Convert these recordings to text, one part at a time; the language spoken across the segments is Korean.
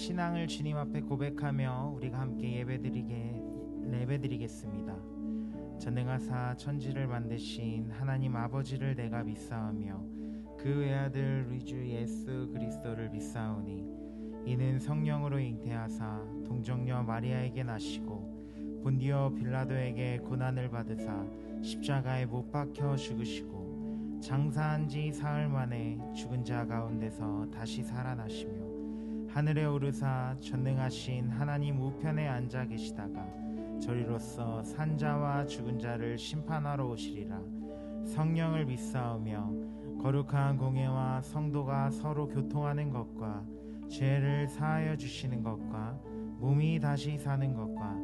신앙을 주님 앞에 고백하며 우리가 함께 예배드리겠습니다. 전능하사 천지를 만드신 하나님 아버지를 내가 믿사오며 그 외아들 우리 주 예수 그리스도를 믿사오니 이는 성령으로 잉태하사 동정녀 마리아에게 나시고 본디오 빌라도에게 고난을 받으사 십자가에 못 박혀 죽으시고 장사한 지 사흘 만에 죽은 자 가운데서 다시 살아나시며 하늘에 오르사 전능하신 하나님 우편에 앉아 계시다가 저리로서 산자와 죽은 자를 심판하러 오시리라. 성령을 믿사오며 거룩한 공예와 성도가 서로 교통하는 것과 죄를 사하여 주시는 것과 몸이 다시 사는 것과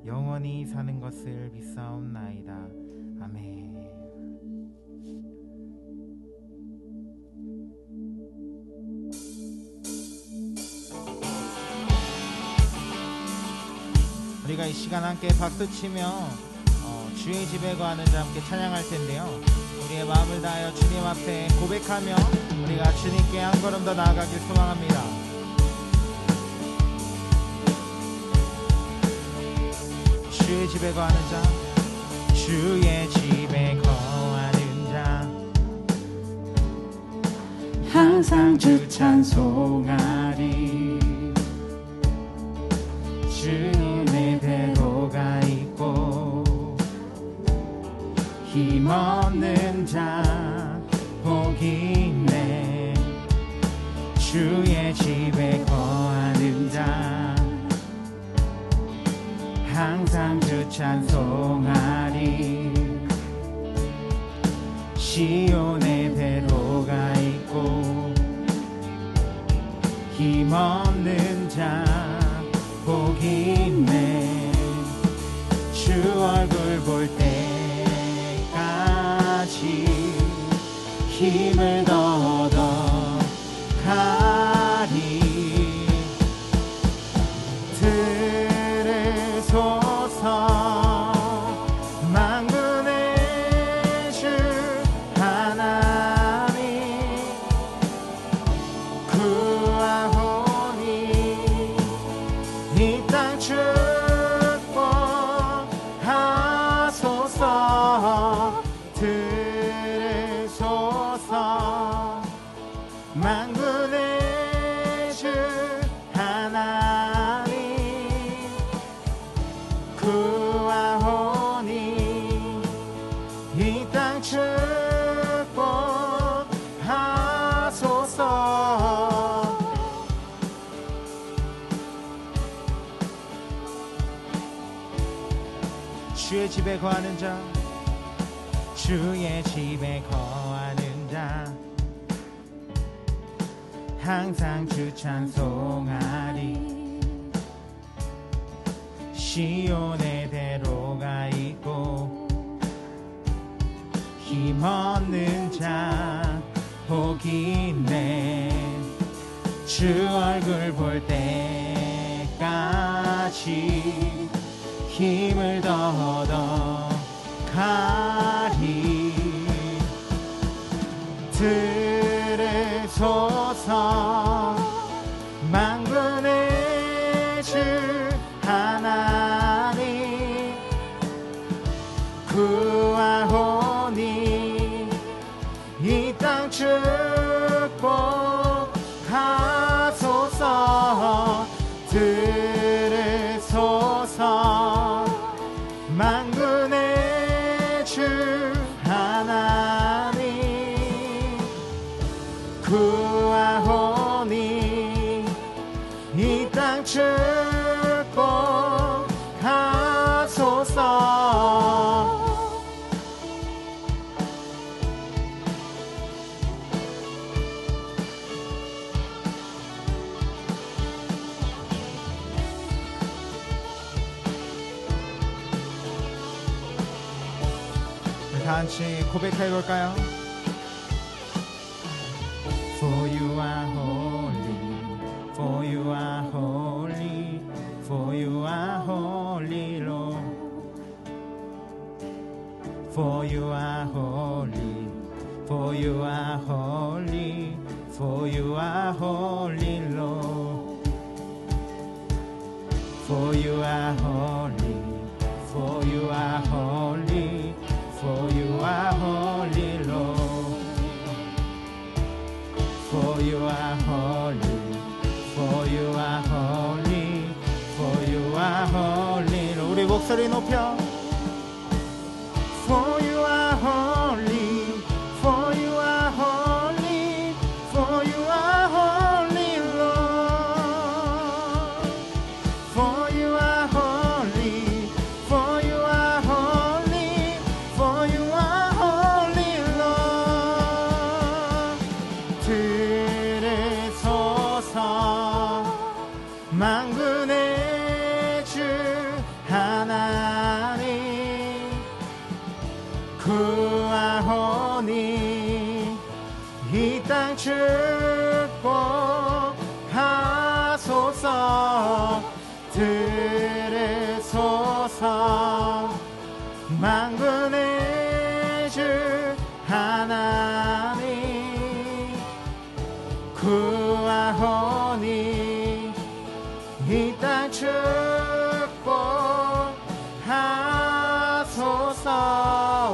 영원히 사는 것을 믿사옵나이다. 아멘. 우리가 이 시간 함께 박수치며 주의 집에 거하는 자 함께 찬양할 텐데요. 우리의 마음을 다하여 주님 앞에 고백하며 우리가 주님께 한 걸음 더 나아가길 소망합니다. 주의 집에 거하는 자, 주의 집에 거하는 자, 항상 주 찬송하리. 주님의 배로가 있고 힘없는 자 복이 있네. 주의 집에 거하는 자 항상 주 찬송하리. 시온의 배로가 있고 힘없는 자 복이 있네. 주 얼굴 볼 때까지 힘을 더 얻어가리. 들으소서 만군의 주 하나님 구하오니 이 땅 축복하소서. 들으소서 만군의 주 하나님 구하오니 이 땅 축복하소서. 주의 집에 거하는 자, 주의 집에 거하는 자 항상 주 찬송하리. 시온의 배로가 있고 힘없는 자 복이 있네. 주 얼굴 볼 때까지 힘을 더 얻어가리. 들으소서 만군의 주 하나님 구하오니 이 땅 축복하소서. 들으소서 만군의 주 하나님 구하오니 이 땅 축복하소서. 다 같이 고백해 볼까요? For you are holy, for you are holy, for you are holy Lord. For you are holy, for you are holy, for you are holy Lord. For you are holy, for you are holy, for you are holy, Lord. For you are holy, for you are holy, for you are holy. 우리 목소리 높여. For you are holy, for you are holy, for you are holy, Lord. For you are holy, for you are holy, for you are holy, Lord. 들으소서 만군의 주 하나님 구하오니 이 땅 축복하소서. 들으소서 만군의 주 하나님 구하오니 이 땅 축복하소서.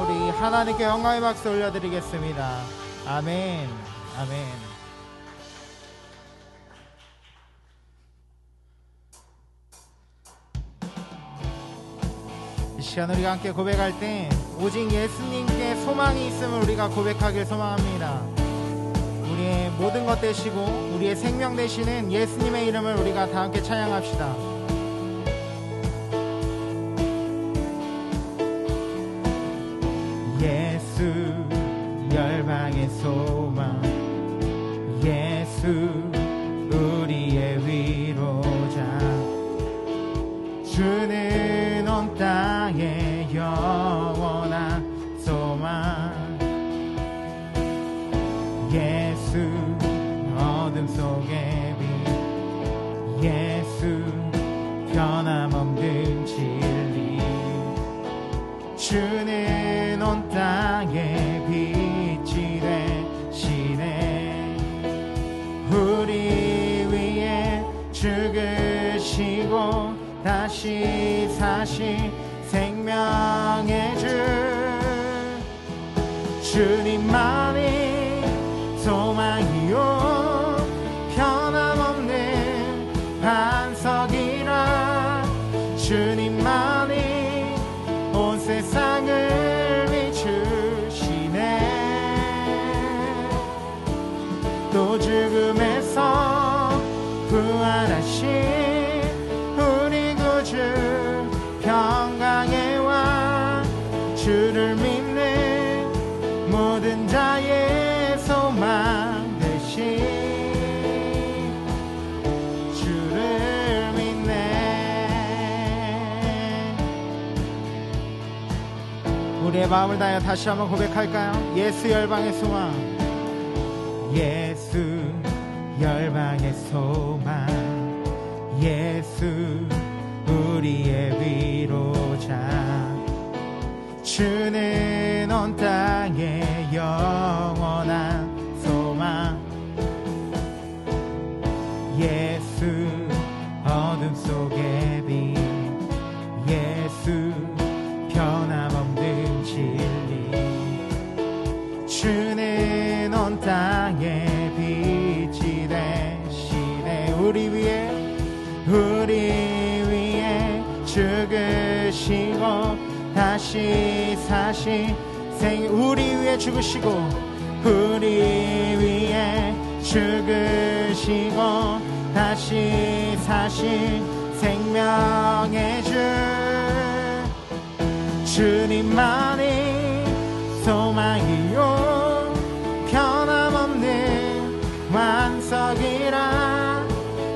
우리 하나님께 영광의 박수 올려드리겠습니다. 아멘, 아멘. 이 시간 우리가 함께 고백할 때 오직 예수님께 소망이 있음을 우리가 고백하길 소망합니다. 우리의 모든 것 되시고 우리의 생명 되시는 예수님의 이름을 우리가 다 함께 찬양합시다. 예수 열방의 소망, 예수 우리의 위로자, 주는 온 땅의 영원한 소망. 예수 어둠 속의 빛, 예수 변함없는 진리, 주는 온 땅의 빛이 되시네. 우리 위에 죽으시고 다시 사신 생명의 주, 주님만이 소망이요 변함없는 반석이라. 주님만이 온 세상을 비추시네. 또 죽음에서 부활하신 우리 구주 평강의 왕, 주를 믿는 모든 자의 소망 되신 주를 믿네. 우리의 마음을 다하여 다시 한번 고백할까요? 예수 열방의 소망, 예수 열방의 소망, 예수 우리의 위로자, 주는 온 땅의 영원한 소망. 예수 어둠 속의 빛, 예수 변함없는 진리, 주는 온 땅의 빛이 되시네. 우리 위에 죽으시고 다시 사신 우리 위에 죽으시고, 우리 위에 죽으시고 다시 사신 생명의 주, 주님만이 소망이요 변함없는 완석이라.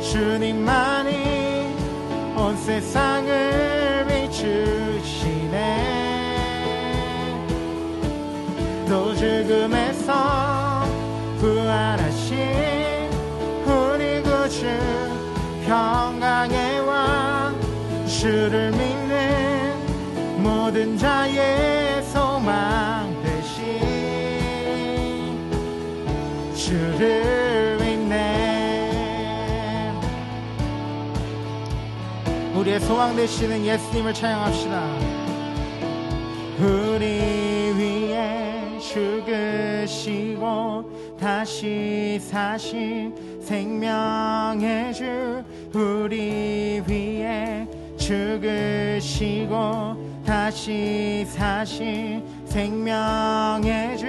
주님만이 온 세상을 비추시네. 또 죽음에서 부활하신 우리 구주 평강의 왕, 주를 믿는 모든 자의 소망 되신 주를 믿네. 우리의 소망 되시는 예수님을 찬양합시다. 우리 위해 죽으시고 다시 사신 생명의 주, 우리 위해 죽으시고 다시 사신 생명의 주,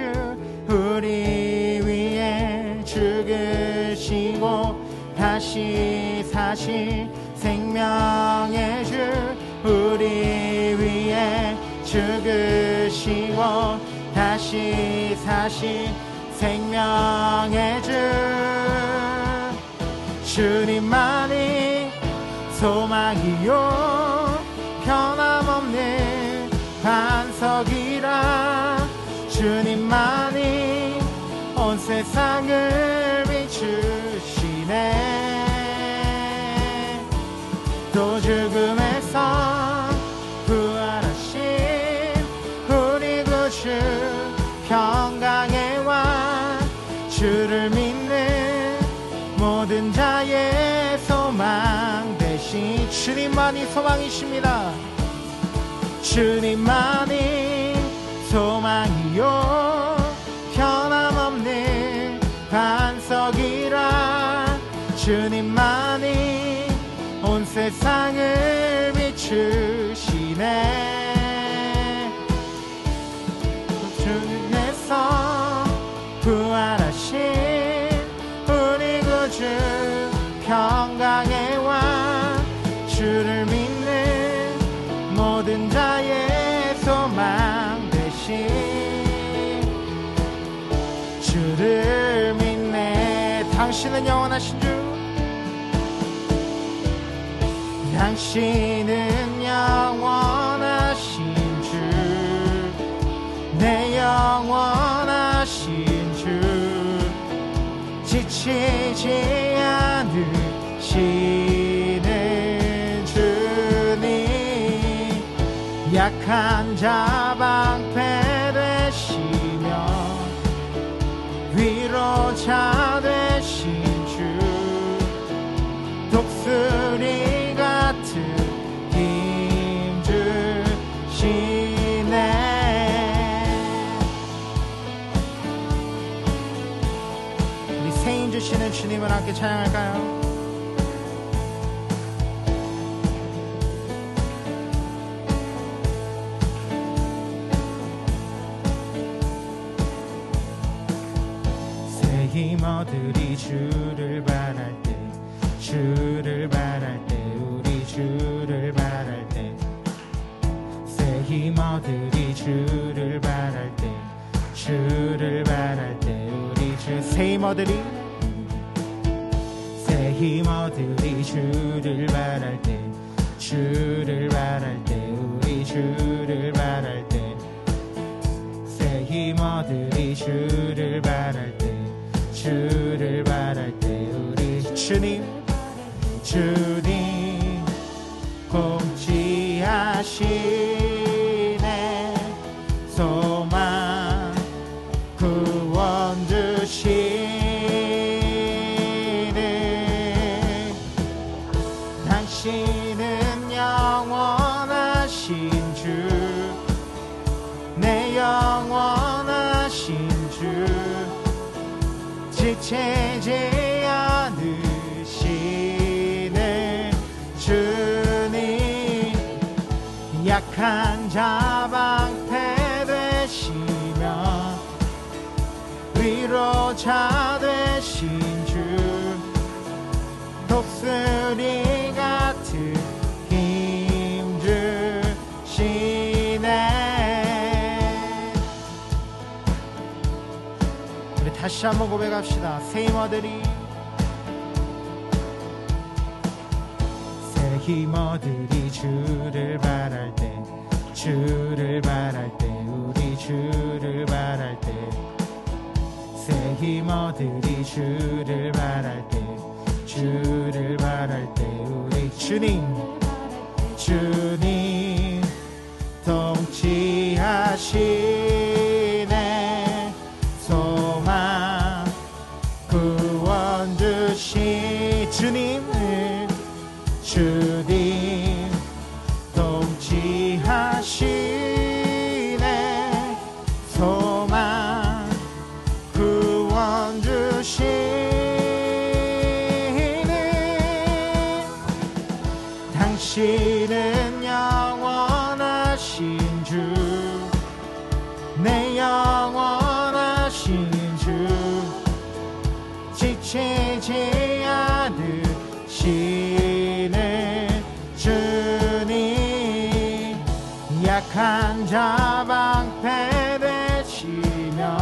우리 위해 죽으시고 다시 사신 생명의 주, 우리 위해 죽으시고 다시 사신 생명의 주, 주님만이 소망이요 변함없는 반석이라, 주님만이 온 세상을 비추시네. 또 죽음에서 부활하신 우리 구주 평강의 왕, 주를 믿는 모든 자의 소망 되신 주님만이 소망이십니다. 주님만이 소망이요 변함없는 반석이라, 주님만이 온 세상을 비추시네. 주님에서 부활하신 우리 구주 평강의 왕, 주를 믿는 모든 자의 소망 되신 주를 믿네. 당신은 영원하신 주, 당신은 영원하신 주, 내 영원하신 주, 지치지 않으시는 주님, 약한 자 방패 되시며 위로자 되신 주, 독수리 같은 힘 주시네. 우리 새 힘 주시는 주님을 함께 찬양할까요? 새 힘 얻으리 주를 바랄 때, 주를 바랄 때, 우리 주를 바랄 때, 새 힘 얻으리 주를 바랄 때, 주를 바랄 때, 우리 주 새 힘 얻으리, 새 힘 얻으리 주를 바랄 때, 주를 바랄 때, 우리 주를 바랄 때, 새 힘 얻으리 주를 바랄 때, 주를 바랄 때, 우리 주님, 주님 공지하시네. 소망 구원 주시네. 당신은 영원하신 주, 내 영원하신 주, 지치지 않으시는 주님, 약한 자 방패 되시며 위로자 되신 주, 독수리 같은 힘 주시네. 우리 다시 한번 고백합시다. 새 힘 얻으리, 새 힘 얻으리 주를 바랄 때, 주를 바랄 때, 우리 주를 바랄 때, 새 힘 얻으리 주를 바랄 때, 주를 바랄 때, 우리 주님, 주님 통치하시네. 소망 구원 주신 주님, 주님 당신은 영원하신 주, 내 영원하신 주, 지치지 않으시는 주님, 약한 자 방패 되시며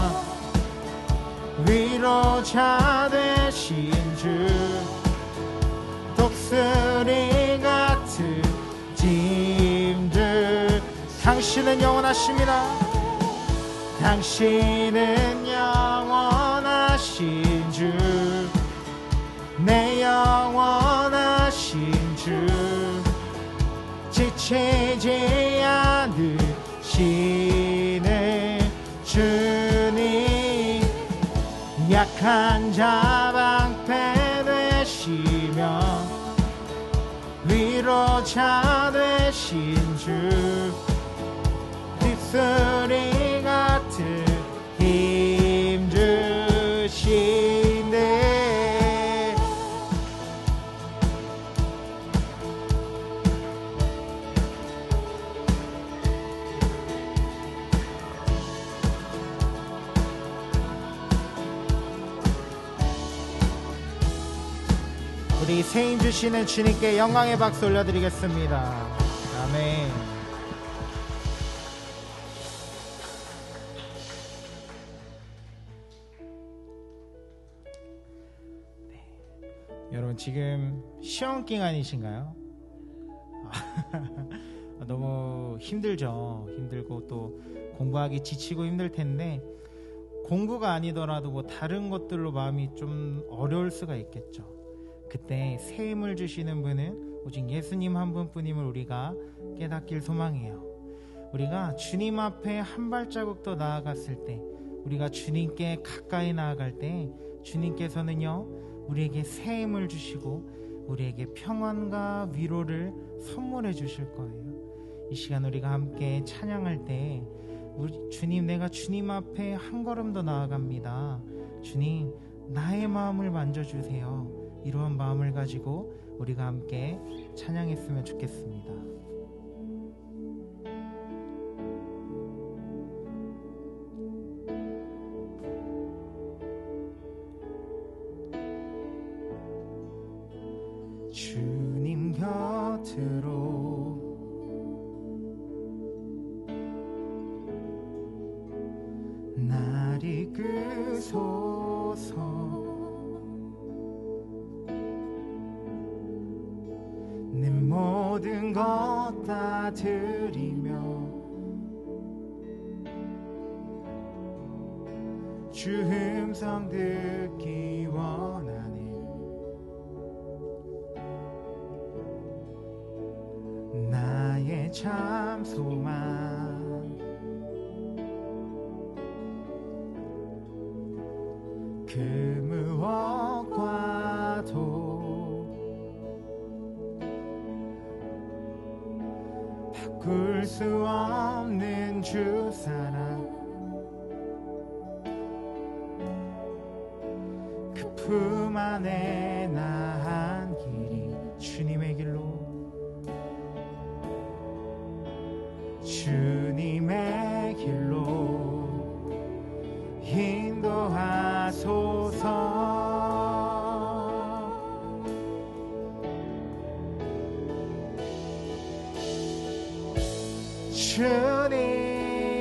위로자 되신 주, 독수리 같은 짐들, 당신은 영원하십니다. 당신은 영원하신 주, 내 영원하신 주, 지치지 않으시는 주님, 약한 자 방패 되시며 위로자 되신 주, 뒷소리 같은 힘 주시네. 우리 새 힘 주시는 주님께 영광의 박수 올려드리겠습니다. 아멘. 네. 여러분 지금 시험 기간이신가요? 너무 힘들죠. 힘들고 또 공부하기 지치고 힘들 텐데, 공부가 아니더라도 뭐 다른 것들로 마음이 좀 어려울 수가 있겠죠. 그때 새 힘을 주시는 분은 오직 예수님 한 분뿐임을 우리가 깨닫길 소망해요. 우리가 주님 앞에 한 발자국 더 나아갔을 때, 우리가 주님께 가까이 나아갈 때 주님께서는요 우리에게 새 힘을 주시고 우리에게 평안과 위로를 선물해 주실 거예요. 이 시간 우리가 함께 찬양할 때, 주님, 내가 주님 앞에 한 걸음 더 나아갑니다. 주님, 나의 마음을 만져주세요. 이러한 마음을 가지고 우리가 함께 찬양했으면 좋겠습니다. 주님 곁으로 날 이끄소서. 내 모든 것 다 드리며 주 음성 듣기 원하네. 나의 참 소망 그 무엇과도 바꿀 수 없는 주 사랑, 그 품 안에 나한 길이 주님의 길로, 주님의 길로 인도하소서.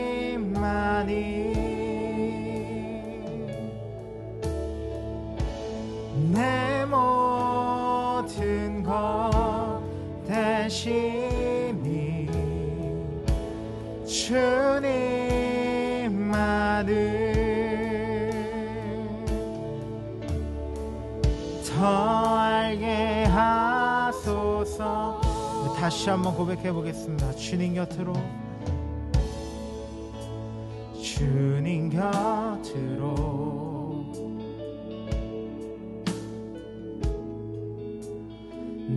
주님만이 내 모든 것 대신이, 주님만을 더 알게 하소서. 다시 한번 고백해 보겠습니다. 주님 곁으로, 주님 곁으로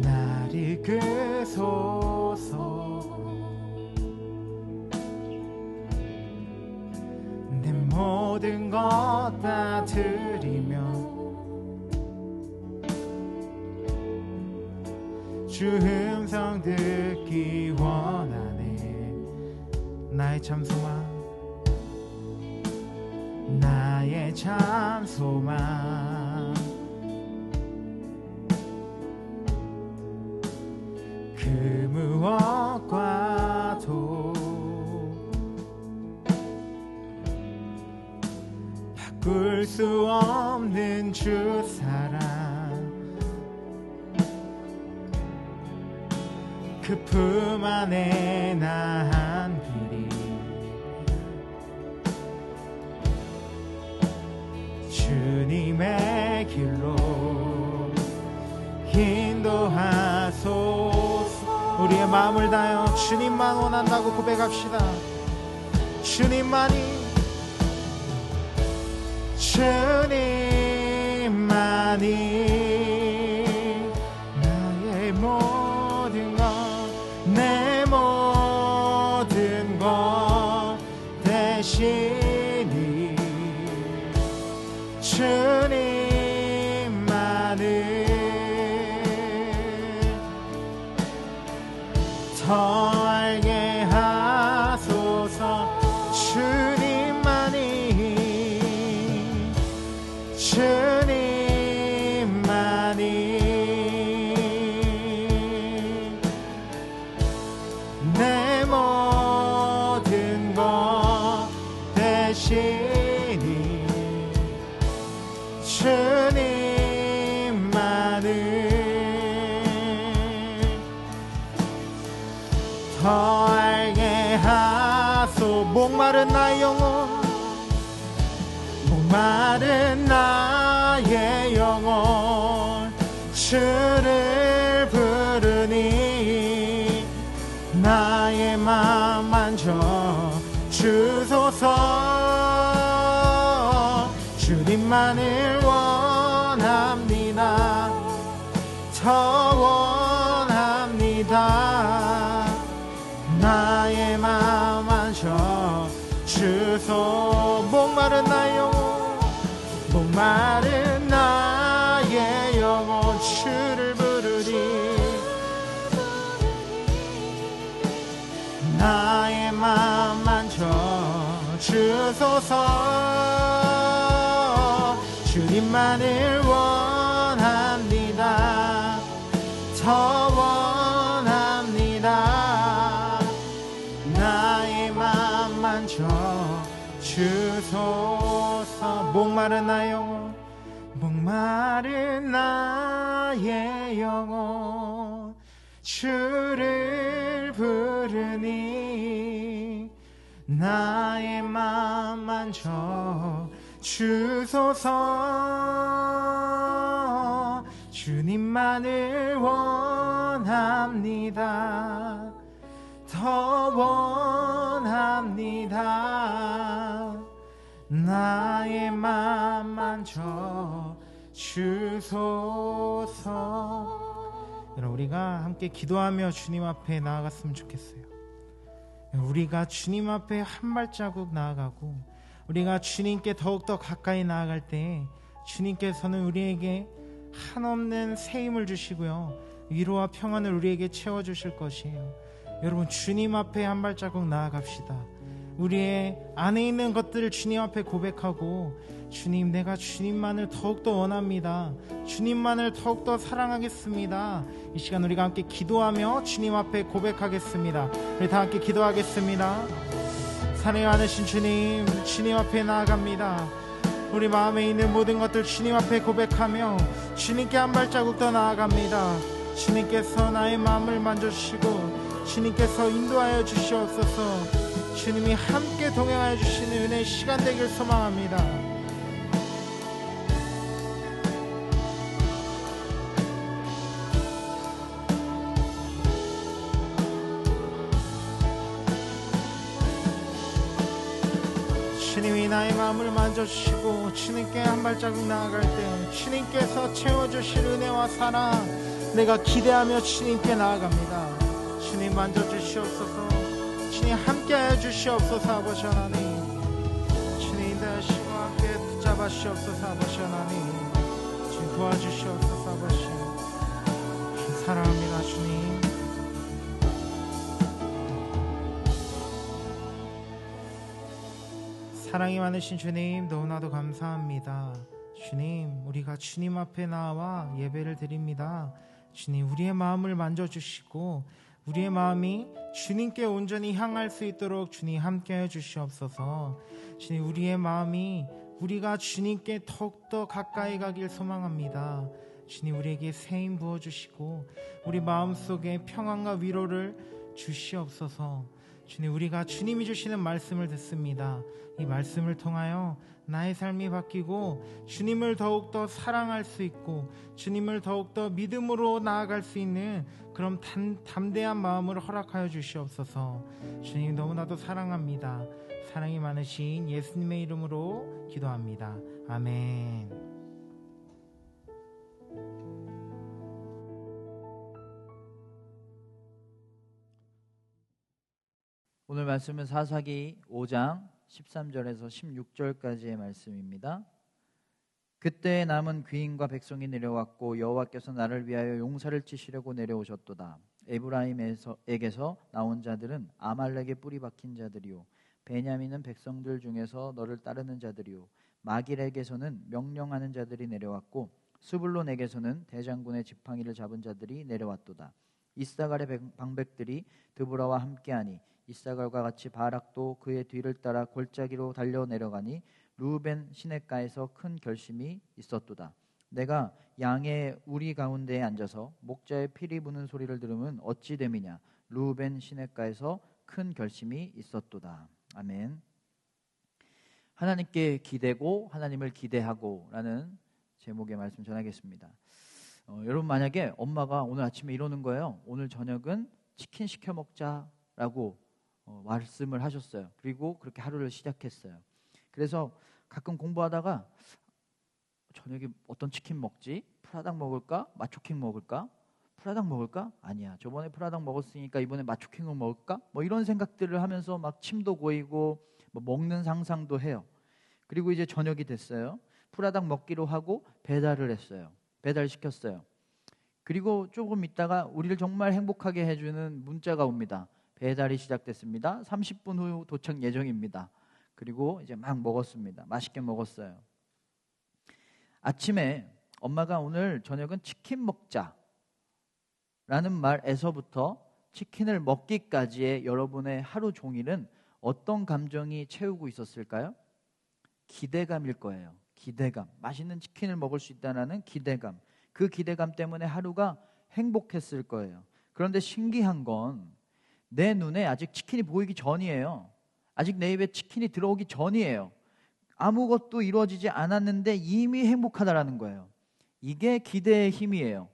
날 이끄소서. 내 모든 것 다 드리며 주 음성 듣기 원하네. 나의 참 소망, 나의 참 소망, 그 무엇과도 바꿀 수 없는 주 사랑, 그 품 안에 나 한 길이 주님의 길로 인도하소서. 우리의 마음을 다하여 주님만 원한다고 고백합시다. 주님만이, 주님만이 나의 모든 것, 내 모든 것 대신이 주님만을 더 알게 하소서. 주님만이, 주님만이 내 모든 것 대신이 주님만을 더 알게 하소. 목마른 나의 영혼, 목마른 나의 영혼 주를 부르니 나의 맘 만져 주소서. 주님만을 원합니다. 더 원합니다. 나의 맘 만져 주소. 목마른 나의 영혼, 목마른 나의 영혼 주를 부르니 나의 맘 만져 주소서. 주님만을 원합니다. 더 원합니다. 나의 맘 만져 주소서. 목마른 나의 영혼, 목마른 나의 영혼 주를 부르니 나의 맘 만져 주소서. 주님만을 원합니다. 더 원합니다. 나의 맘 만져 주소서. 여러분, 우리가 함께 기도하며 주님 앞에 나아갔으면 좋겠어요. 우리가 주님 앞에 한 발자국 나아가고 우리가 주님께 더욱더 가까이 나아갈 때 주님께서는 우리에게 한없는 새 힘을 주시고요, 위로와 평안을 우리에게 채워주실 것이에요. 여러분, 주님 앞에 한 발자국 나아갑시다. 우리의 안에 있는 것들을 주님 앞에 고백하고, 주님, 내가 주님만을 더욱더 원합니다. 주님만을 더욱더 사랑하겠습니다. 이 시간 우리가 함께 기도하며 주님 앞에 고백하겠습니다. 우리 다 함께 기도하겠습니다. 사랑이 많으신 주님, 주님 앞에 나아갑니다. 우리 마음에 있는 모든 것들 주님 앞에 고백하며 주님께 한 발자국 더 나아갑니다. 주님께서 나의 마음을 만져주시고 주님께서 인도하여 주시옵소서. 주님이 함께 동행하여 주시는 은혜의 시간 되길 소망합니다. 주님이 나의 마음을 만져주시고 주님께 한 발자국 나아갈 때 주님께서 채워주실 은혜와 사랑, 내가 기대하며 주님께 나아갑니다. 주님 만져주시옵소서. 주님 함께하여 주시옵소서. 아버지 하나님, 주님 대하시고 함께 붙잡아 주시옵소서. 아버지 하나님, 주님 도와주시옵소서. 아버지, 주님 사랑합니다. 주님 사랑이 많으신 주님, 너무나도 감사합니다. 주님, 우리가 주님 앞에 나와 예배를 드립니다. 주님, 우리의 마음을 만져주시고 우리의 마음이 주님께 온전히 향할 수 있도록 주님 함께해 주시옵소서. 주님, 우리의 마음이 우리가 주님께 더욱더 가까이 가길 소망합니다. 주님, 우리에게 세임 부어주시고 우리 마음속에 평안과 위로를 주시옵소서. 주님, 우리가 주님이 주시는 말씀을 듣습니다. 이 말씀을 통하여 나의 삶이 바뀌고 주님을 더욱더 사랑할 수 있고 주님을 더욱더 믿음으로 나아갈 수 있는 그런 담대한 마음을 허락하여 주시옵소서. 주님, 너무나도 사랑합니다. 사랑이 많으신 예수님의 이름으로 기도합니다. 아멘. 오늘 말씀은 사사기 5장 13절에서 16절까지의 말씀입니다. 그때 남은 귀인과 백성이 내려왔고 여호와께서 나를 위하여 용사를 치시려고 내려오셨도다. 에브라임에게서 나온 자들은 아말렉의 뿌리 박힌 자들이요 베냐민은 백성들 중에서 너를 따르는 자들이요 마길에게서는 명령하는 자들이 내려왔고 스불론에게서는 대장군의 지팡이를 잡은 자들이 내려왔도다. 이사갈의 방백들이 드보라와 함께하니 이사갈과 같이 바락도 그의 뒤를 따라 골짜기로 달려 내려가니 루벤 시냇가에서 큰 결심이 있었도다. 내가 양의 우리 가운데에 앉아서 목자의 피리 부는 소리를 들으면 어찌 됨이냐. 루벤 시냇가에서 큰 결심이 있었도다. 아멘. 하나님께 기대고 하나님을 기대하고 라는 제목의 말씀 전하겠습니다. 여러분, 만약에 엄마가 오늘 아침에 이러는 거예요. 오늘 저녁은 치킨 시켜 먹자라고 말씀을 하셨어요. 그리고 그렇게 하루를 시작했어요. 그래서 가끔 공부하다가 저녁에 어떤 치킨 먹지? 프라닭 먹을까? 마초킹 먹을까? 프라닭 먹을까? 아니야. 저번에 프라닭 먹었으니까 이번에 마초킹을 먹을까? 뭐 이런 생각들을 하면서 막 침도 고이고 뭐 먹는 상상도 해요. 그리고 이제 저녁이 됐어요. 프라닭 먹기로 하고 배달을 했어요. 배달시켰어요. 그리고 조금 있다가 우리를 정말 행복하게 해주는 문자가 옵니다. 배달이 시작됐습니다. 30분 후 도착 예정입니다. 그리고 이제 막 먹었습니다. 맛있게 먹었어요. 아침에 엄마가 오늘 저녁은 치킨 먹자 라는 말에서부터 치킨을 먹기까지의 여러분의 하루 종일은 어떤 감정이 채우고 있었을까요? 기대감일 거예요. 기대감. 맛있는 치킨을 먹을 수 있다는 기대감. 그 기대감 때문에 하루가 행복했을 거예요. 그런데 신기한 건 내 눈에 아직 치킨이 보이기 전이에요. 아직 내 입에 치킨이 들어오기 전이에요. 아무것도 이루어지지 않았는데 이미 행복하다라는 거예요. 이게 기대의 힘이에요.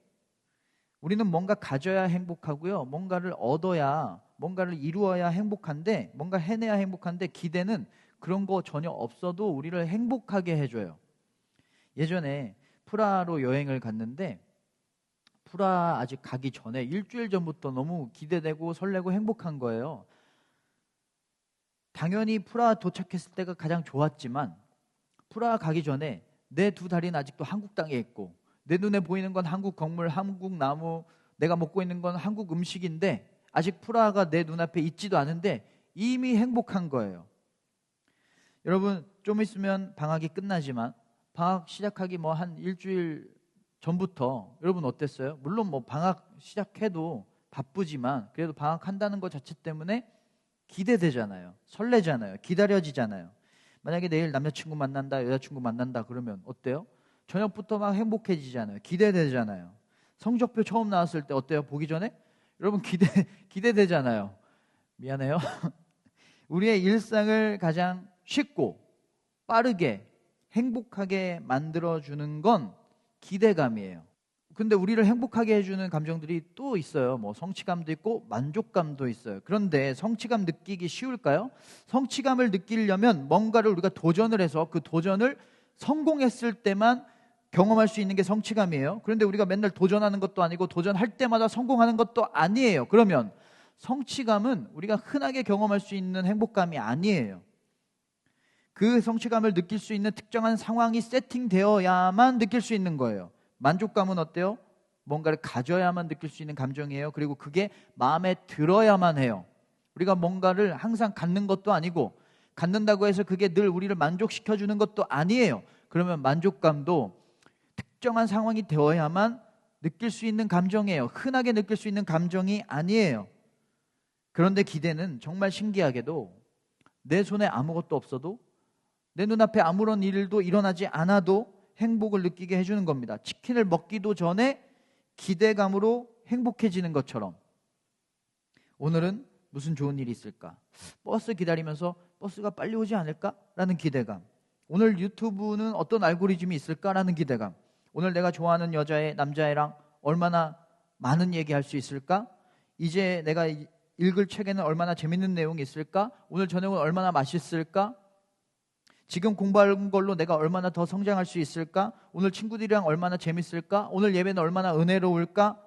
우리는 뭔가 가져야 행복하고요. 뭔가를 얻어야, 뭔가를 이루어야 행복한데, 뭔가 해내야 행복한데, 기대는 그런 거 전혀 없어도 우리를 행복하게 해줘요. 예전에 프라하로 여행을 갔는데 프라하 아직 가기 전에 일주일 전부터 너무 기대되고 설레고 행복한 거예요. 당연히 프라하 도착했을 때가 가장 좋았지만 프라하 가기 전에 내 두 다리는 아직도 한국 땅에 있고 내 눈에 보이는 건 한국 건물, 한국 나무, 내가 먹고 있는 건 한국 음식인데 아직 프라하가 내 눈앞에 있지도 않은데 이미 행복한 거예요. 여러분, 좀 있으면 방학이 끝나지만 방학 시작하기 뭐 한 일주일 전부터 여러분 어땠어요? 물론 뭐 방학 시작해도 바쁘지만 그래도 방학한다는 것 자체 때문에 기대되잖아요. 설레잖아요. 기다려지잖아요. 만약에 내일 남자친구 만난다, 여자친구 만난다 그러면 어때요? 저녁부터 막 행복해지잖아요. 기대되잖아요. 성적표 처음 나왔을 때 어때요? 보기 전에? 여러분 기대되잖아요. 미안해요. 우리의 일상을 가장 쉽고 빠르게 행복하게 만들어주는 건 기대감이에요. 근데 우리를 행복하게 해주는 감정들이 또 있어요. 뭐 성취감도 있고 만족감도 있어요. 그런데 성취감 느끼기 쉬울까요? 성취감을 느끼려면 뭔가를 우리가 도전을 해서 그 도전을 성공했을 때만 경험할 수 있는 게 성취감이에요. 그런데 우리가 맨날 도전하는 것도 아니고 도전할 때마다 성공하는 것도 아니에요. 그러면 성취감은 우리가 흔하게 경험할 수 있는 행복감이 아니에요. 그 성취감을 느낄 수 있는 특정한 상황이 세팅되어야만 느낄 수 있는 거예요. 만족감은 어때요? 뭔가를 가져야만 느낄 수 있는 감정이에요. 그리고 그게 마음에 들어야만 해요. 우리가 뭔가를 항상 갖는 것도 아니고 갖는다고 해서 그게 늘 우리를 만족시켜 주는 것도 아니에요. 그러면 만족감도 특정한 상황이 되어야만 느낄 수 있는 감정이에요. 흔하게 느낄 수 있는 감정이 아니에요. 그런데 기대는 정말 신기하게도 내 손에 아무것도 없어도, 내 눈앞에 아무런 일도 일어나지 않아도 행복을 느끼게 해주는 겁니다. 치킨을 먹기도 전에 기대감으로 행복해지는 것처럼, 오늘은 무슨 좋은 일이 있을까? 버스 기다리면서 버스가 빨리 오지 않을까? 라는 기대감. 오늘 유튜브는 어떤 알고리즘이 있을까라는 기대감. 오늘 내가 좋아하는 여자애, 남자애랑 얼마나 많은 얘기할 수 있을까? 이제 내가 읽을 책에는 얼마나 재밌는 내용이 있을까? 오늘 저녁은 얼마나 맛있을까? 지금 공부한 걸로 내가 얼마나 더 성장할 수 있을까? 오늘 친구들이랑 얼마나 재밌을까? 오늘 예배는 얼마나 은혜로울까?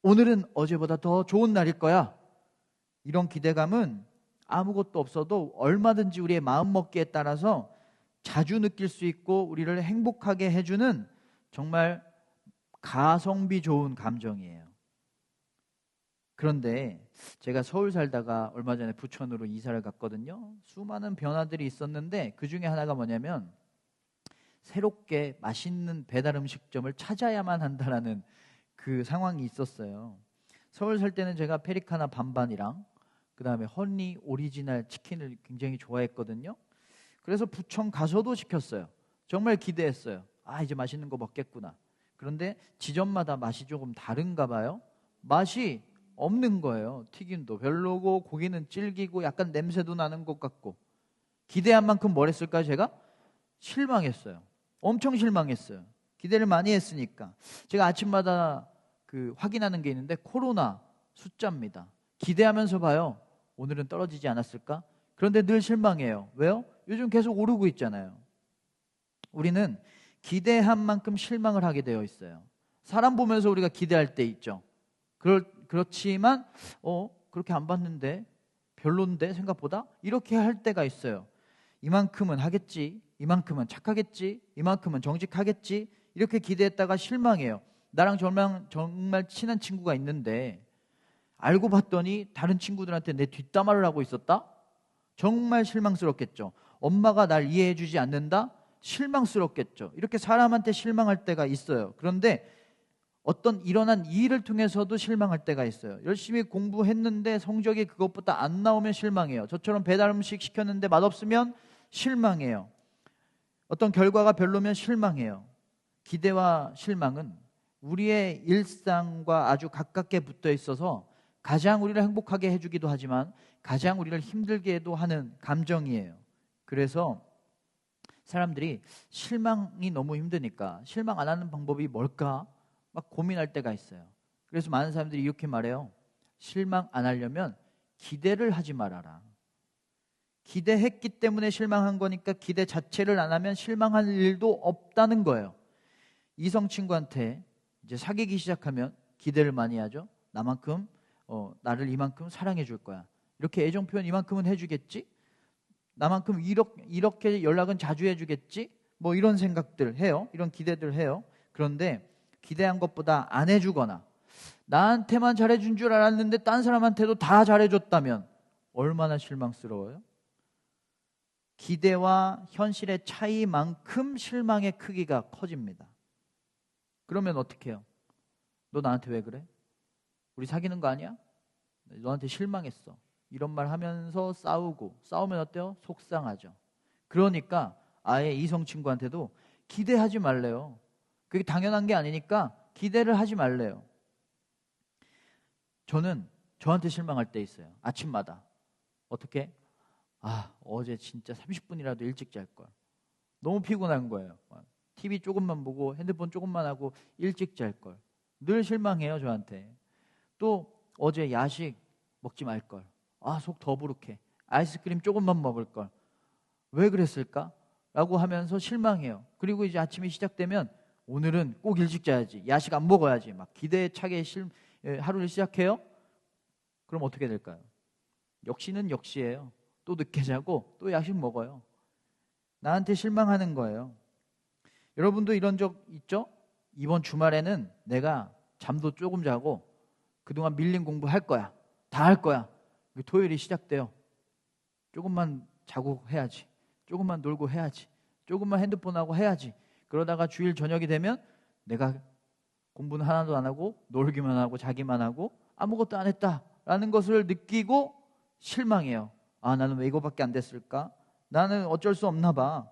오늘은 어제보다 더 좋은 날일 거야. 이런 기대감은 아무것도 없어도 얼마든지 우리의 마음먹기에 따라서 자주 느낄 수 있고 우리를 행복하게 해주는 정말 가성비 좋은 감정이에요. 그런데 제가 서울 살다가 얼마 전에 부천으로 이사를 갔거든요. 수많은 변화들이 있었는데 그 중에 하나가 뭐냐면 새롭게 맛있는 배달 음식점을 찾아야만 한다라는 그 상황이 있었어요. 서울 살 때는 제가 페리카나 반반이랑 그 다음에 허니 오리지널 치킨을 굉장히 좋아했거든요. 그래서 부천 가서도 시켰어요. 정말 기대했어요. 아, 이제 맛있는 거 먹겠구나. 그런데 지점마다 맛이 조금 다른가 봐요. 맛이 없는 거예요. 튀김도 별로고 고기는 질기고 약간 냄새도 나는 것 같고. 기대한 만큼 뭘 했을까요? 제가 실망했어요. 엄청 실망했어요. 기대를 많이 했으니까. 제가 아침마다 확인하는 게 있는데 코로나 숫자입니다. 기대하면서 봐요. 오늘은 떨어지지 않았을까? 그런데 늘 실망해요. 왜요? 요즘 계속 오르고 있잖아요. 우리는 기대한 만큼 실망을 하게 되어 있어요. 사람 보면서 우리가 기대할 때 있죠. 그렇지만 그렇게 안 봤는데 별론데 생각보다 이렇게 할 때가 있어요. 이만큼은 하겠지, 이만큼은 착하겠지, 이만큼은 정직하겠지, 이렇게 기대했다가 실망해요. 나랑 정말 친한 친구가 있는데 알고 봤더니 다른 친구들한테 내 뒷담화를 하고 있었다? 정말 실망스럽겠죠. 엄마가 날 이해해 주지 않는다? 실망스럽겠죠. 이렇게 사람한테 실망할 때가 있어요. 그런데 어떤 일어난 일을 통해서도 실망할 때가 있어요. 열심히 공부했는데 성적이 그것보다 안 나오면 실망해요. 저처럼 배달 음식 시켰는데 맛없으면 실망해요. 어떤 결과가 별로면 실망해요. 기대와 실망은 우리의 일상과 아주 가깝게 붙어 있어서 가장 우리를 행복하게 해주기도 하지만 가장 우리를 힘들게도 하는 감정이에요. 그래서 사람들이 실망이 너무 힘드니까 실망 안 하는 방법이 뭘까? 막 고민할 때가 있어요. 그래서 많은 사람들이 이렇게 말해요. 실망 안 하려면 기대를 하지 말아라. 기대했기 때문에 실망한 거니까 기대 자체를 안 하면 실망할 일도 없다는 거예요. 이성 친구한테 이제 사귀기 시작하면 기대를 많이 하죠. 나를 이만큼 사랑해 줄 거야. 이렇게 애정 표현 이만큼은 해주겠지? 나만큼 이렇게 연락은 자주 해주겠지? 뭐 이런 생각들 해요. 이런 기대들 해요. 그런데 기대한 것보다 안 해주거나 나한테만 잘해준 줄 알았는데 딴 사람한테도 다 잘해줬다면 얼마나 실망스러워요? 기대와 현실의 차이만큼 실망의 크기가 커집니다. 그러면 어떻게 해요? 너 나한테 왜 그래? 우리 사귀는 거 아니야? 너한테 실망했어. 이런 말 하면서 싸우면 어때요? 속상하죠. 그러니까 아예 이성 친구한테도 기대하지 말래요. 그게 당연한 게 아니니까 기대를 하지 말래요. 저는 저한테 실망할 때 있어요. 아침마다. 어떻게? 어제 진짜 30분이라도 일찍 잘 걸. 너무 피곤한 거예요. TV 조금만 보고 핸드폰 조금만 하고 일찍 잘 걸. 늘 실망해요, 저한테. 또 어제 야식 먹지 말 걸. 속 더부룩해. 아이스크림 조금만 먹을 걸. 왜 그랬을까? 라고 하면서 실망해요. 그리고 이제 아침이 시작되면 오늘은 꼭 일찍 자야지. 야식 안 먹어야지. 막 기대에 차게 하루를 시작해요. 그럼 어떻게 될까요? 역시는 역시예요. 또 늦게 자고 또 야식 먹어요. 나한테 실망하는 거예요. 여러분도 이런 적 있죠? 이번 주말에는 내가 잠도 조금 자고 그동안 밀린 공부 할 거야. 다 할 거야. 토요일이 시작돼요. 조금만 자고 해야지, 조금만 놀고 해야지, 조금만 핸드폰하고 해야지. 그러다가 주일 저녁이 되면 내가 공부는 하나도 안 하고 놀기만 하고 자기만 하고 아무것도 안 했다라는 것을 느끼고 실망해요. 아, 나는 왜 이거밖에 안 됐을까? 나는 어쩔 수 없나 봐.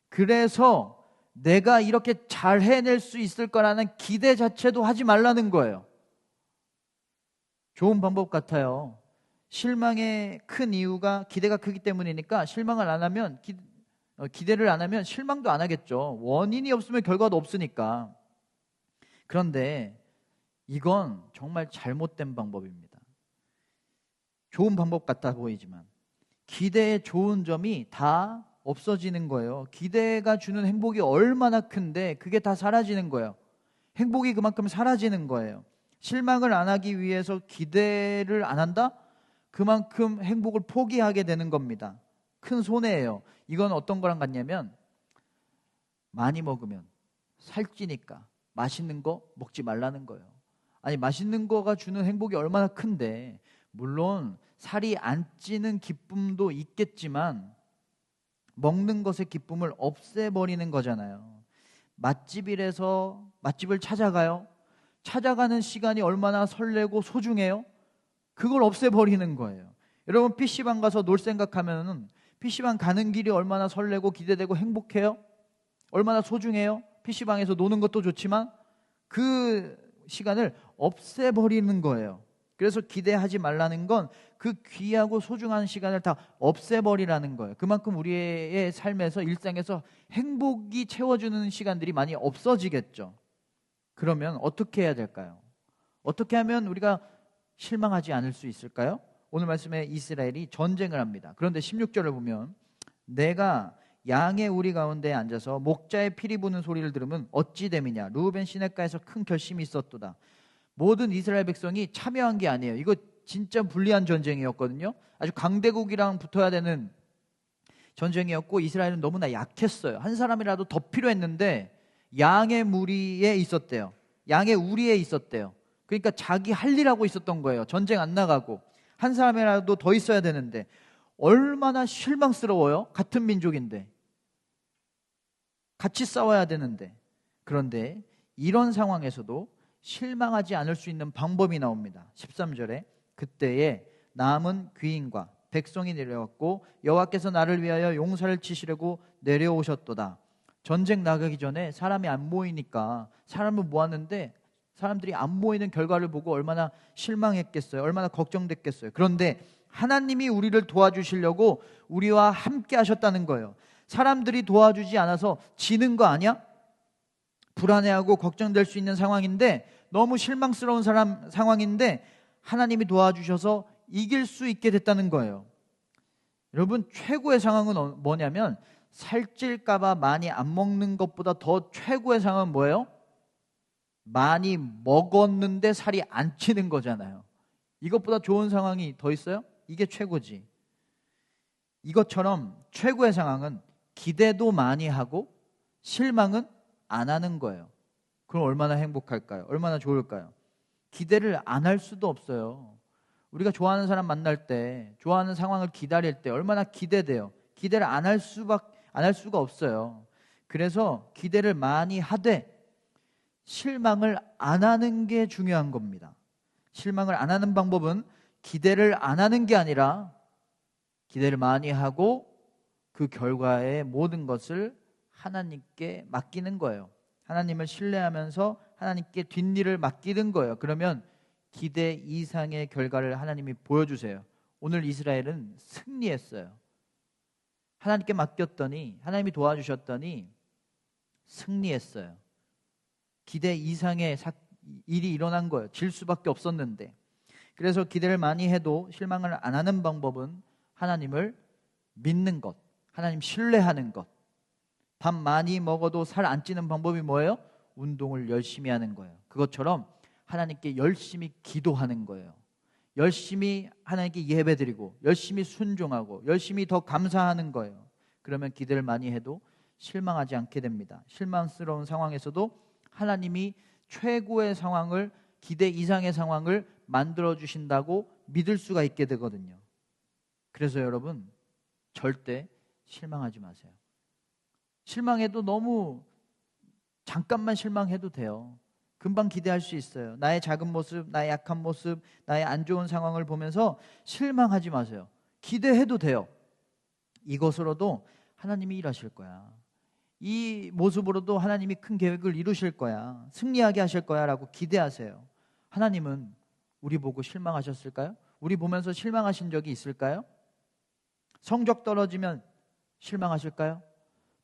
그래서 내가 이렇게 잘 해낼 수 있을 거라는 기대 자체도 하지 말라는 거예요. 좋은 방법 같아요. 실망의 큰 이유가 기대가 크기 때문이니까 실망을 안 하면 기대를 안 하면 실망도 안 하겠죠. 원인이 없으면 결과도 없으니까. 그런데 이건 정말 잘못된 방법입니다. 좋은 방법 같아 보이지만 기대의 좋은 점이 다 없어지는 거예요. 기대가 주는 행복이 얼마나 큰데 그게 다 사라지는 거예요. 행복이 그만큼 사라지는 거예요. 실망을 안 하기 위해서 기대를 안 한다? 그만큼 행복을 포기하게 되는 겁니다. 큰 손해예요. 이건 어떤 거랑 같냐면 많이 먹으면 살찌니까 맛있는 거 먹지 말라는 거예요. 아니, 맛있는 거가 주는 행복이 얼마나 큰데, 물론 살이 안 찌는 기쁨도 있겠지만 먹는 것의 기쁨을 없애버리는 거잖아요. 맛집이라서 맛집을 찾아가요. 찾아가는 시간이 얼마나 설레고 소중해요. 그걸 없애버리는 거예요. 여러분, PC방 가서 놀 생각하면은 PC방 가는 길이 얼마나 설레고 기대되고 행복해요. 얼마나 소중해요. PC방에서 노는 것도 좋지만 그 시간을 없애버리는 거예요. 그래서 기대하지 말라는 건 그 귀하고 소중한 시간을 다 없애버리라는 거예요. 그만큼 우리의 삶에서, 일상에서 행복이 채워주는 시간들이 많이 없어지겠죠. 그러면 어떻게 해야 될까요? 어떻게 하면 우리가 실망하지 않을 수 있을까요? 오늘 말씀에 이스라엘이 전쟁을 합니다. 그런데 16절을 보면 내가 양의 우리 가운데 앉아서 목자의 피리 부는 소리를 들으면 어찌 됨이냐. 르우벤 시냇가에서 큰 결심이 있었도다. 모든 이스라엘 백성이 참여한 게 아니에요. 이거 진짜 불리한 전쟁이었거든요. 아주 강대국이랑 붙어야 되는 전쟁이었고 이스라엘은 너무나 약했어요. 한 사람이라도 더 필요했는데 양의 무리에 있었대요. 양의 우리에 있었대요. 그러니까 자기 할 일 하고 있었던 거예요. 전쟁 안 나가고. 한 사람이라도 더 있어야 되는데 얼마나 실망스러워요. 같은 민족인데 같이 싸워야 되는데. 그런데 이런 상황에서도 실망하지 않을 수 있는 방법이 나옵니다. 13절에 그때에 남은 귀인과 백성이 내려왔고 여호와께서 나를 위하여 용사를 치시려고 내려오셨도다. 전쟁 나가기 전에 사람이 안 모이니까 사람을 모았는데 사람들이 안 모이는 결과를 보고 얼마나 실망했겠어요. 얼마나 걱정됐겠어요. 그런데 하나님이 우리를 도와주시려고 우리와 함께 하셨다는 거예요. 사람들이 도와주지 않아서 지는 거 아니야? 불안해하고 걱정될 수 있는 상황인데, 너무 실망스러운 상황인데 하나님이 도와주셔서 이길 수 있게 됐다는 거예요. 여러분, 최고의 상황은 뭐냐면 살찔까 봐 많이 안 먹는 것보다 더 최고의 상황은 뭐예요? 많이 먹었는데 살이 안 찌는 거잖아요. 이것보다 좋은 상황이 더 있어요? 이게 최고지. 이것처럼 최고의 상황은 기대도 많이 하고 실망은 안 하는 거예요. 그럼 얼마나 행복할까요? 얼마나 좋을까요? 기대를 안 할 수도 없어요. 우리가 좋아하는 사람 만날 때, 좋아하는 상황을 기다릴 때 얼마나 기대돼요. 기대를 안 할 수가 없어요. 그래서 기대를 많이 하되 실망을 안 하는 게 중요한 겁니다. 실망을 안 하는 방법은 기대를 안 하는 게 아니라 기대를 많이 하고 그 결과의 모든 것을 하나님께 맡기는 거예요. 하나님을 신뢰하면서 하나님께 뒷일을 맡기는 거예요. 그러면 기대 이상의 결과를 하나님이 보여주세요. 오늘 이스라엘은 승리했어요. 하나님께 맡겼더니, 하나님이 도와주셨더니 승리했어요. 기대 이상의 일이 일어난 거예요. 질 수밖에 없었는데. 그래서 기대를 많이 해도 실망을 안 하는 방법은 하나님을 믿는 것, 하나님 신뢰하는 것. 밥 많이 먹어도 살 안 찌는 방법이 뭐예요? 운동을 열심히 하는 거예요. 그것처럼 하나님께 열심히 기도하는 거예요. 열심히 하나님께 예배드리고 열심히 순종하고 열심히 더 감사하는 거예요. 그러면 기대를 많이 해도 실망하지 않게 됩니다. 실망스러운 상황에서도 하나님이 최고의 상황을, 기대 이상의 상황을 만들어 주신다고 믿을 수가 있게 되거든요. 그래서 여러분, 절대 실망하지 마세요. 실망해도 너무 잠깐만 실망해도 돼요. 금방 기대할 수 있어요. 나의 작은 모습, 나의 약한 모습, 나의 안 좋은 상황을 보면서 실망하지 마세요. 기대해도 돼요. 이것으로도 하나님이 일하실 거야. 이 모습으로도 하나님이 큰 계획을 이루실 거야. 승리하게 하실 거야 라고 기대하세요. 하나님은 우리 보고 실망하셨을까요? 우리 보면서 실망하신 적이 있을까요? 성적 떨어지면 실망하실까요?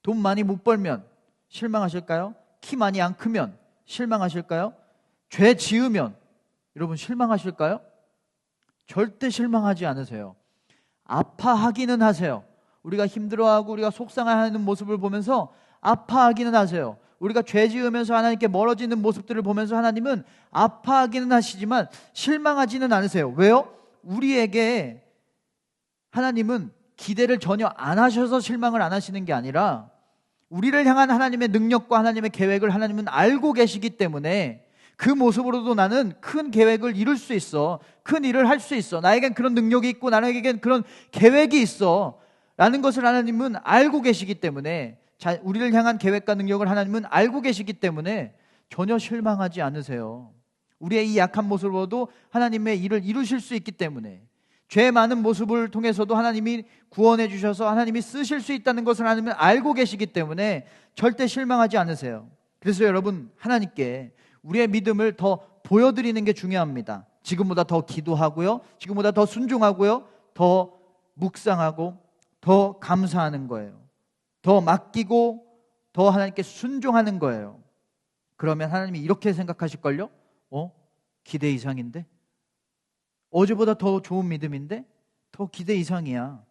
돈 많이 못 벌면 실망하실까요? 키 많이 안 크면 실망하실까요? 죄 지으면 여러분 실망하실까요? 절대 실망하지 않으세요. 아파하기는 하세요. 우리가 힘들어하고 우리가 속상해하는 모습을 보면서 아파하기는 하세요. 우리가 죄 지으면서 하나님께 멀어지는 모습들을 보면서 하나님은 아파하기는 하시지만 실망하지는 않으세요. 왜요? 우리에게 하나님은 기대를 전혀 안 하셔서 실망을 안 하시는 게 아니라 우리를 향한 하나님의 능력과 하나님의 계획을 하나님은 알고 계시기 때문에 그 모습으로도 나는 큰 계획을 이룰 수 있어. 큰 일을 할 수 있어. 나에겐 그런 능력이 있고 나에겐 그런 계획이 있어. 라는 것을 하나님은 알고 계시기 때문에 우리를 향한 계획과 능력을 하나님은 알고 계시기 때문에 전혀 실망하지 않으세요. 우리의 이 약한 모습으로도 하나님의 일을 이루실 수 있기 때문에 죄 많은 모습을 통해서도 하나님이 구원해 주셔서 하나님이 쓰실 수 있다는 것을 하나님은 알고 계시기 때문에 절대 실망하지 않으세요. 그래서 여러분 하나님께 우리의 믿음을 더 보여드리는 게 중요합니다. 지금보다 더 기도하고요, 지금보다 더 순종하고요, 더 묵상하고 더 감사하는 거예요. 더 맡기고 더 하나님께 순종하는 거예요. 그러면 하나님이 이렇게 생각하실걸요? 기대 이상인데? 어제보다 더 좋은 믿음인데? 더 기대 이상이야.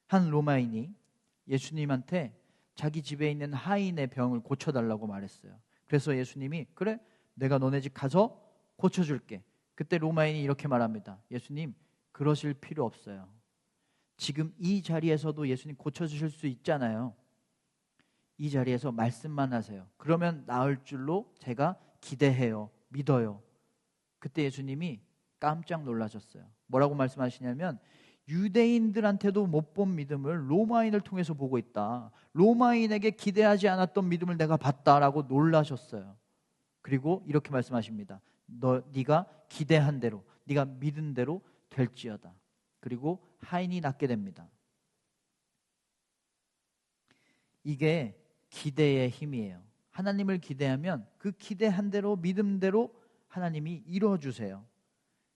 한 로마인이 예수님한테 자기 집에 있는 하인의 병을 고쳐달라고 말했어요. 그래서 예수님이 그래, 내가 너네 집 가서 고쳐줄게. 그때 로마인이 이렇게 말합니다. 예수님, 그러실 필요 없어요. 지금 이 자리에서도 예수님 고쳐주실 수 있잖아요. 이 자리에서 말씀만 하세요. 그러면 나을 줄로 제가 기대해요. 믿어요. 그때 예수님이 깜짝 놀라셨어요. 뭐라고 말씀하시냐면 유대인들한테도 못 본 믿음을 로마인을 통해서 보고 있다. 로마인에게 기대하지 않았던 믿음을 내가 봤다라고 놀라셨어요. 그리고 이렇게 말씀하십니다. 네가 기대한 대로, 네가 믿은 대로 될지어다. 그리고 하인이 낫게 됩니다. 이게 기대의 힘이에요. 하나님을 기대하면 그 기대한 대로 믿음대로 하나님이 이루어주세요.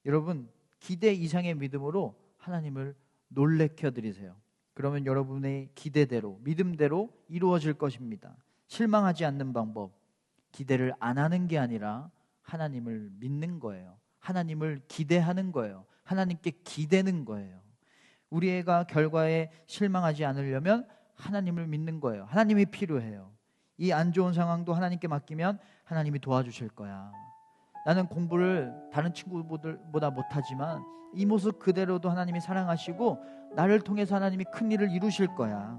여러분 기대 이상의 믿음으로 하나님을 놀래켜 드리세요. 그러면 여러분의 기대대로 믿음대로 이루어질 것입니다. 실망하지 않는 방법, 기대를 안 하는 게 아니라 하나님을 믿는 거예요. 하나님을 기대하는 거예요. 하나님께 기대는 거예요. 우리 애가 결과에 실망하지 않으려면 하나님을 믿는 거예요. 하나님이 필요해요. 이 안 좋은 상황도 하나님께 맡기면 하나님이 도와주실 거야. 나는 공부를 다른 친구들보다 못하지만 이 모습 그대로도 하나님이 사랑하시고 나를 통해서 하나님이 큰 일을 이루실 거야.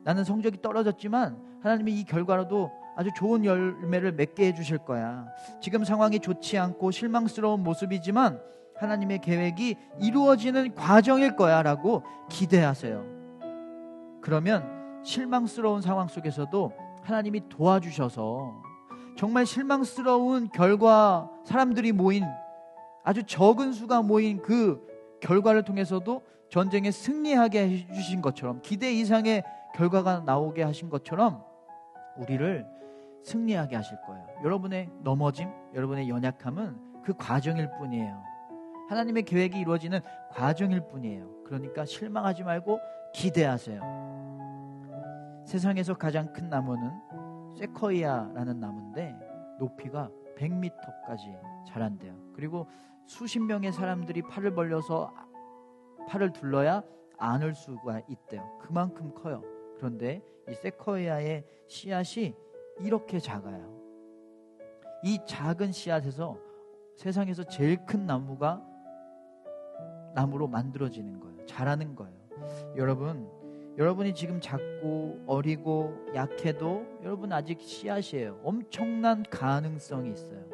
나는 성적이 떨어졌지만 하나님이 이 결과로도 아주 좋은 열매를 맺게 해주실 거야. 지금 상황이 좋지 않고 실망스러운 모습이지만 하나님의 계획이 이루어지는 과정일 거야 라고 기대하세요. 그러면 실망스러운 상황 속에서도 하나님이 도와주셔서 정말 실망스러운 결과, 사람들이 모인 아주 적은 수가 모인 그 결과를 통해서도 전쟁에 승리하게 해주신 것처럼, 기대 이상의 결과가 나오게 하신 것처럼 우리를 승리하게 하실 거예요. 여러분의 넘어짐, 여러분의 연약함은 그 과정일 뿐이에요. 하나님의 계획이 이루어지는 과정일 뿐이에요. 그러니까 실망하지 말고 기대하세요. 세상에서 가장 큰 나무는 세코이아라는 나무인데 높이가 100m까지 자란대요. 그리고 수십 명의 사람들이 팔을 벌려서 팔을 둘러야 안을 수가 있대요. 그만큼 커요. 그런데 이 세코이아의 씨앗이 이렇게 작아요. 이 작은 씨앗에서 세상에서 제일 큰 나무로 만들어지는 거예요. 자라는 거예요. 여러분이 지금 작고 어리고 약해도 여러분 아직 씨앗이에요. 엄청난 가능성이 있어요.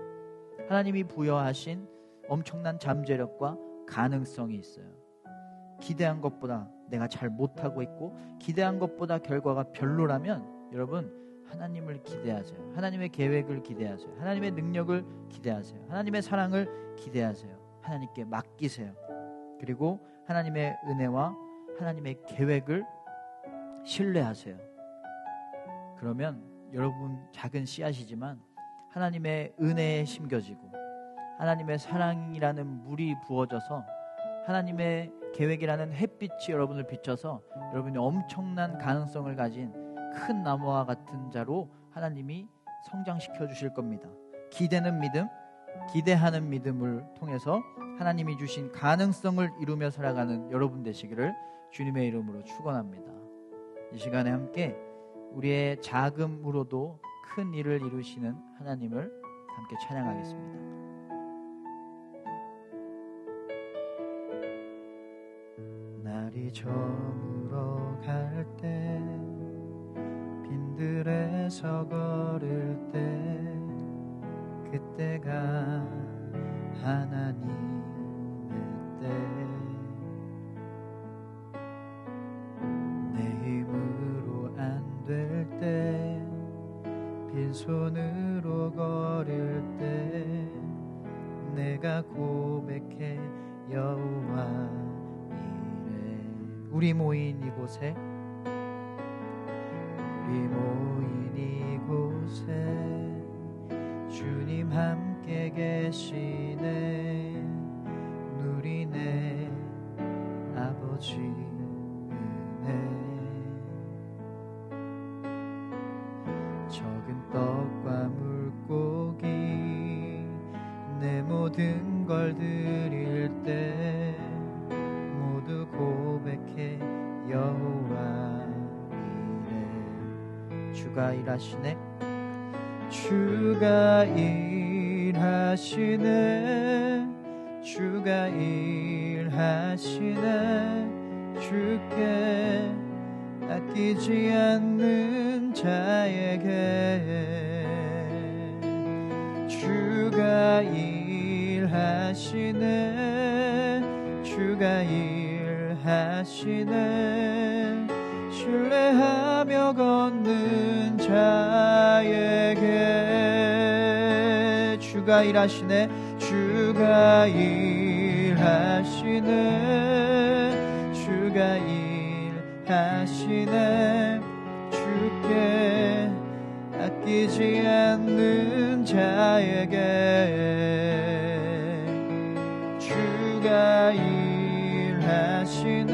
하나님이 부여하신 엄청난 잠재력과 가능성이 있어요. 기대한 것보다 내가 잘 못하고 있고 기대한 것보다 결과가 별로라면 여러분 하나님을 기대하세요. 하나님의 계획을 기대하세요. 하나님의 능력을 기대하세요. 하나님의 사랑을 기대하세요. 하나님께 맡기세요. 그리고 하나님의 은혜와 하나님의 계획을 신뢰하세요. 그러면 여러분 작은 씨앗이지만 하나님의 은혜에 심겨지고 하나님의 사랑이라는 물이 부어져서 하나님의 계획이라는 햇빛이 여러분을 비춰서 여러분이 엄청난 가능성을 가진 큰 나무와 같은 자로 하나님이 성장시켜 주실 겁니다. 기대는 믿음, 기대하는 믿음을 통해서 하나님이 주신 가능성을 이루며 살아가는 여러분 되시기를 주님의 이름으로 축원합니다. 이 시간에 함께 우리의 작음으로도 큰 일을 이루시는 하나님을 함께 찬양하겠습니다. 날이 저물어 갈 때 빈들에서 걸을 때 그때가 하나님의 때 내 힘으로 안 될 때 빈손으로 걸을 때 내가 고백해 여호와 이래. 우리 모인 이곳에 주님 함께 계시네. 누리네 아버지 은혜. 적은 떡과 물고기 내 모든 걸 드릴 때 모두 고백해 여호와 이래. 주가 일하시네. 주가 일하시네. 주가 일하시네. 주께 아끼지 않는 자에게 주가 일하시네. 주가 일하시네. 신뢰하며 걷는 자에게 주가 일하시네. 주가 일하시네. 주가 일하시네. 주께 아끼지 않는 자에게 주가 일하시네.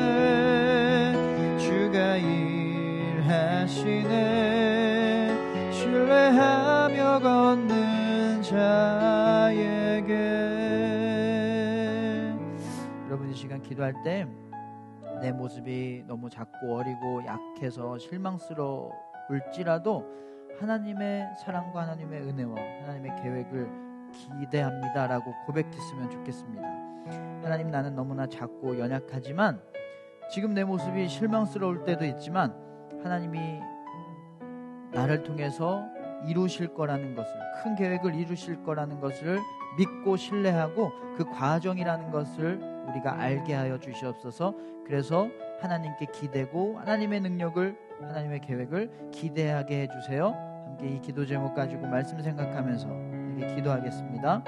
주가 일하시네. 신뢰하며 걷는 자에게. 여러분 이 시간 기도할 때 내 모습이 너무 작고 어리고 약해서 실망스러울지라도 하나님의 사랑과 하나님의 은혜와 하나님의 계획을 기대합니다라고 고백했으면 좋겠습니다. 하나님, 나는 너무나 작고 연약하지만 지금 내 모습이 실망스러울 때도 있지만 하나님이 나를 통해서 이루실 거라는 것을, 큰 계획을 이루실 거라는 것을 믿고 신뢰하고 그 과정이라는 것을 우리가 알게 하여 주시옵소서. 그래서 하나님께 기대고 하나님의 능력을, 하나님의 계획을 기대하게 해주세요. 함께 이 기도 제목 가지고 말씀 생각하면서 이렇게 기도하겠습니다.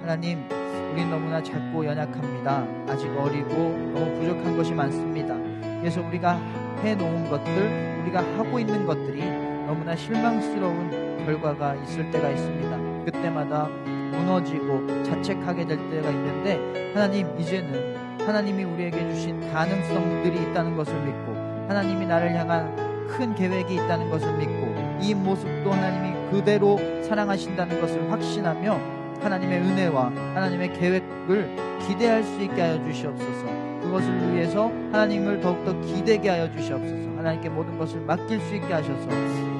하나님, 우린 너무나 작고 연약합니다. 아직 어리고 너무 부족한 것이 많습니다. 그래서 우리가 해놓은 것들, 우리가 하고 있는 것들이 너무나 실망스러운 결과가 있을 때가 있습니다. 그때마다 무너지고 자책하게 될 때가 있는데, 하나님, 이제는 하나님이 우리에게 주신 가능성들이 있다는 것을 믿고 하나님이 나를 향한 큰 계획이 있다는 것을 믿고 이 모습도 하나님이 그대로 사랑하신다는 것을 확신하며 하나님의 은혜와 하나님의 계획을 기대할 수 있게 하여 주시옵소서. 그것을 위해서 하나님을 더욱더 기대게 하여 주시옵소서. 하나님께 모든 것을 맡길 수 있게 하셔서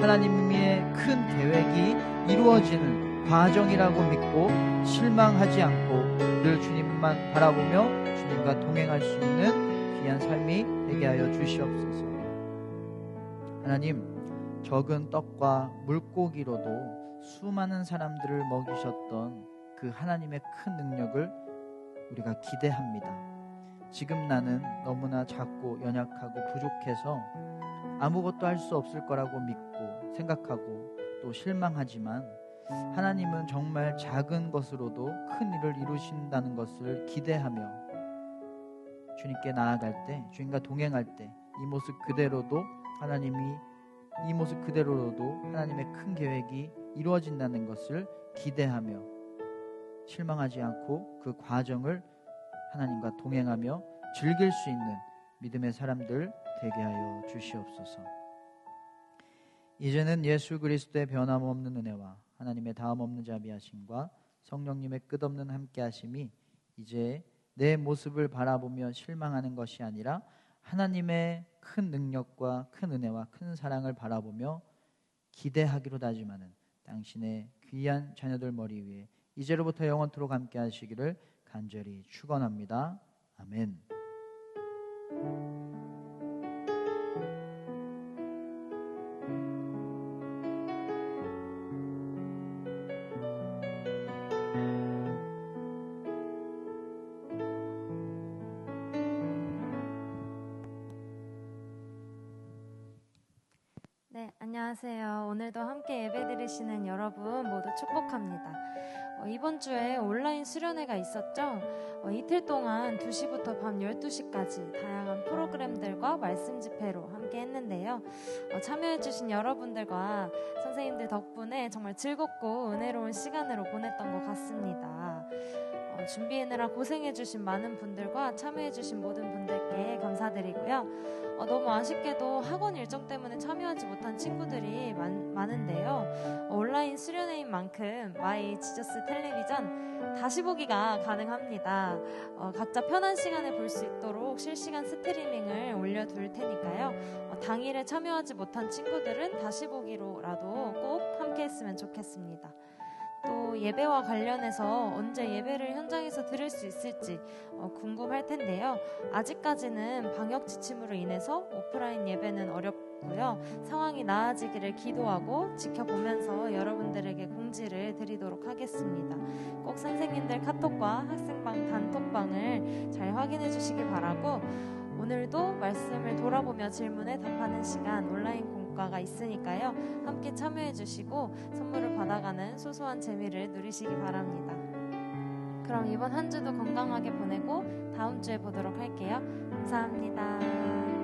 하나님의 큰 계획이 이루어지는 과정이라고 믿고 실망하지 않고 늘 주님만 바라보며 주님과 동행할 수 있는 귀한 삶이 되게 하여 주시옵소서. 하나님, 적은 떡과 물고기로도 수많은 사람들을 먹이셨던 그 하나님의 큰 능력을 우리가 기대합니다. 지금 나는 너무나 작고 연약하고 부족해서 아무것도 할 수 없을 거라고 믿고 생각하고 또 실망하지만 하나님은 정말 작은 것으로도 큰 일을 이루신다는 것을 기대하며 주님께 나아갈 때, 주님과 동행할 때 이 모습 그대로도 하나님의 큰 계획이 이루어진다는 것을 기대하며 실망하지 않고 그 과정을 하나님과 동행하며 즐길 수 있는 믿음의 사람들 되게 하여 주시옵소서. 이제는 예수 그리스도의 변함없는 은혜와 하나님의 다함없는 자비하심과 성령님의 끝없는 함께하심이 이제 내 모습을 바라보며 실망하는 것이 아니라 하나님의 큰 능력과 큰 은혜와 큰 사랑을 바라보며 기대하기로 다짐하는 당신의 귀한 자녀들 머리 위에 이제로부터 영원토록 함께 하시기를 간절히 축원합니다. 아멘. 네, 안녕하세요. 오늘도 함께 예배드리시는 여러분 모두 축복합니다. 이번 주에 온라인 수련회가 있었죠. 이틀 동안 2시부터 밤 12시까지 다양한 프로그램들과 말씀 집회로 함께 했는데요. 참여해주신 여러분들과 선생님들 덕분에 정말 즐겁고 은혜로운 시간으로 보냈던 것 같습니다. 준비하느라 고생해주신 많은 분들과 참여해주신 모든 분들께 감사드리고요. 너무 아쉽게도 학원 일정 때문에 참여하지 못한 친구들이 많은데요. 온라인 수련회인 만큼 마이 지저스 텔레비전 다시 보기가 가능합니다. 각자 편한 시간에 볼 수 있도록 실시간 스트리밍을 올려둘 테니까요. 당일에 참여하지 못한 친구들은 다시 보기로라도 꼭 함께 했으면 좋겠습니다. 또 예배와 관련해서 언제 예배를 현장에서 들을 수 있을지 궁금할 텐데요. 아직까지는 방역 지침으로 인해서 오프라인 예배는 어렵고요. 상황이 나아지기를 기도하고 지켜보면서 여러분들에게 공지를 드리도록 하겠습니다. 꼭 선생님들 카톡과 학생방 단톡방을 잘 확인해 주시기 바라고, 오늘도 말씀을 돌아보며 질문에 답하는 시간 온라인 공과가 있으니까요. 함께 참여해 주시고 선물을 받아가는 소소한 재미를 누리시기 바랍니다. 그럼 이번 한 주도 건강하게 보내고 다음 주에 보도록 할게요. 감사합니다.